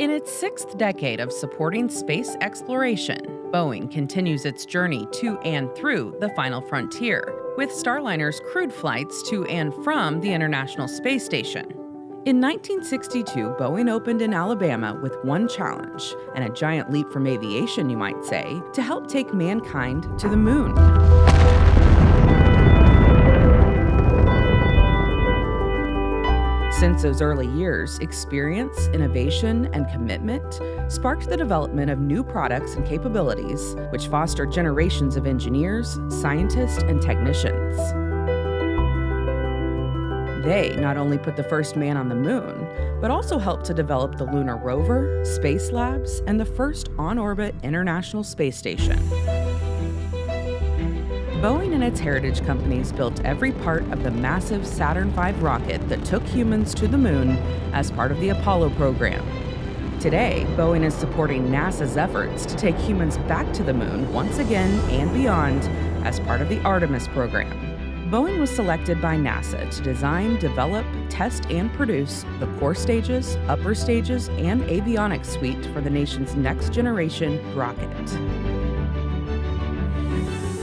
In its sixth decade of supporting space exploration, Boeing continues its journey to and through the final frontier, with Starliner's crewed flights to and from the International Space Station. In 1962, Boeing opened in Alabama with one challenge, and a giant leap from aviation, you might say, to help take mankind to the moon. Since those early years, experience, innovation, and commitment sparked the development of new products and capabilities, which fostered generations of engineers, scientists, and technicians. They not only put the first man on the moon, but also helped to develop the lunar rover, space labs, and the first on-orbit International Space Station. Boeing and its heritage companies built every part of the massive Saturn V rocket that took humans to the moon as part of the Apollo program. Today, Boeing is supporting NASA's efforts to take humans back to the moon once again and beyond as part of the Artemis program. Boeing was selected by NASA to design, develop, test, and produce the core stages, upper stages, and avionics suite for the nation's next generation rocket.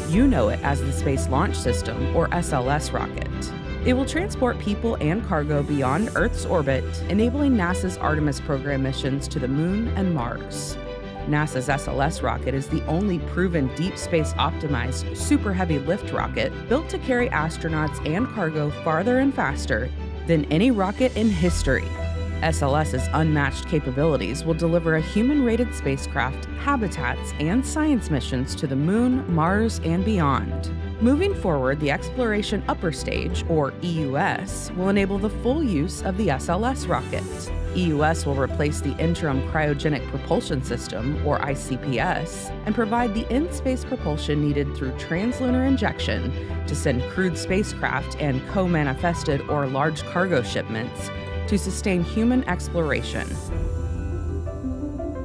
You know it as the Space Launch System, or SLS rocket. It will transport people and cargo beyond Earth's orbit, enabling NASA's Artemis program missions to the Moon and Mars. NASA's SLS rocket is the only proven deep space optimized super heavy lift rocket built to carry astronauts and cargo farther and faster than any rocket in history. SLS's unmatched capabilities will deliver a human-rated spacecraft, habitats, and science missions to the Moon, Mars, and beyond. Moving forward, the Exploration Upper Stage, or EUS, will enable the full use of the SLS rocket. EUS will replace the Interim Cryogenic Propulsion System, or ICPS, and provide the in-space propulsion needed through translunar injection to send crewed spacecraft and co-manifested or large cargo shipments to sustain human exploration.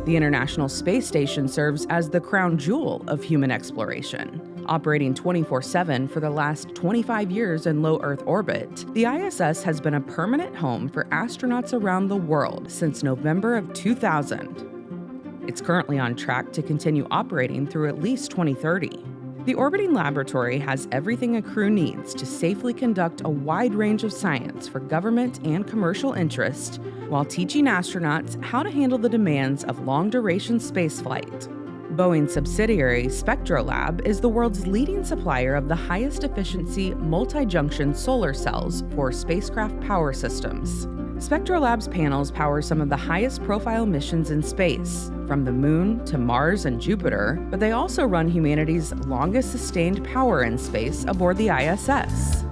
The International Space Station serves as the crown jewel of human exploration. Operating 24/7 for the last 25 years in low Earth orbit, the ISS has been a permanent home for astronauts around the world since November of 2000. It's currently on track to continue operating through at least 2030. The orbiting laboratory has everything a crew needs to safely conduct a wide range of science for government and commercial interest, while teaching astronauts how to handle the demands of long-duration spaceflight. Boeing's subsidiary, Spectrolab, is the world's leading supplier of the highest efficiency multi-junction solar cells for spacecraft power systems. Spectrolab's panels power some of the highest profile missions in space, from the Moon to Mars and Jupiter, but they also run humanity's longest sustained power in space aboard the ISS.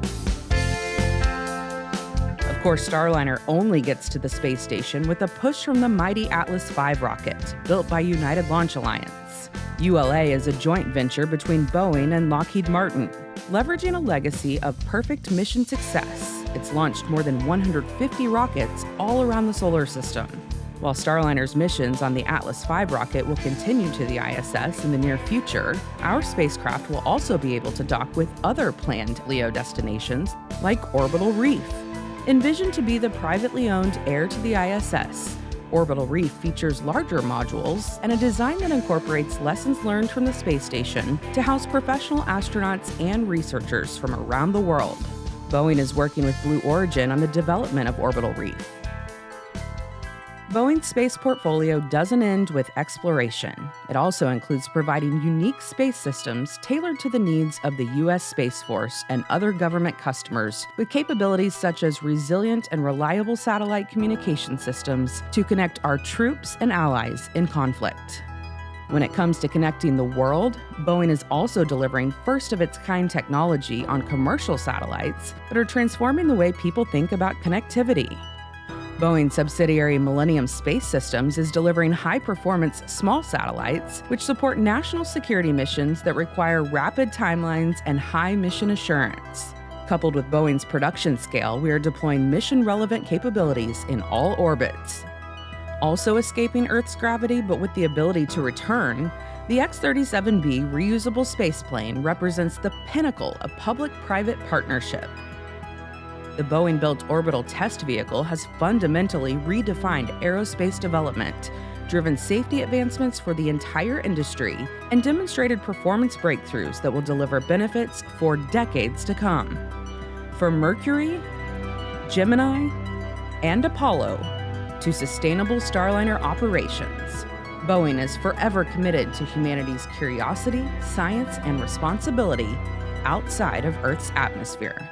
Of course, Starliner only gets to the space station with a push from the mighty Atlas V rocket, built by United Launch Alliance. ULA is a joint venture between Boeing and Lockheed Martin. Leveraging a legacy of perfect mission success, it's launched more than 150 rockets all around the solar system. While Starliner's missions on the Atlas V rocket will continue to the ISS in the near future, our spacecraft will also be able to dock with other planned LEO destinations, like Orbital Reef. Envisioned to be the privately owned heir to the ISS, Orbital Reef features larger modules and a design that incorporates lessons learned from the space station to house professional astronauts and researchers from around the world. Boeing is working with Blue Origin on the development of Orbital Reef. Boeing's space portfolio doesn't end with exploration. It also includes providing unique space systems tailored to the needs of the U.S. Space Force and other government customers, with capabilities such as resilient and reliable satellite communication systems to connect our troops and allies in conflict. When it comes to connecting the world, Boeing is also delivering first-of-its-kind technology on commercial satellites that are transforming the way people think about connectivity. Boeing subsidiary Millennium Space Systems is delivering high-performance small satellites which support national security missions that require rapid timelines and high mission assurance. Coupled with Boeing's production scale, we are deploying mission-relevant capabilities in all orbits. Also escaping Earth's gravity but with the ability to return, the X-37B reusable spaceplane represents the pinnacle of public-private partnership. The Boeing-built orbital test vehicle has fundamentally redefined aerospace development, driven safety advancements for the entire industry, and demonstrated performance breakthroughs that will deliver benefits for decades to come. From Mercury, Gemini, and Apollo to sustainable Starliner operations, Boeing is forever committed to humanity's curiosity, science, and responsibility outside of Earth's atmosphere.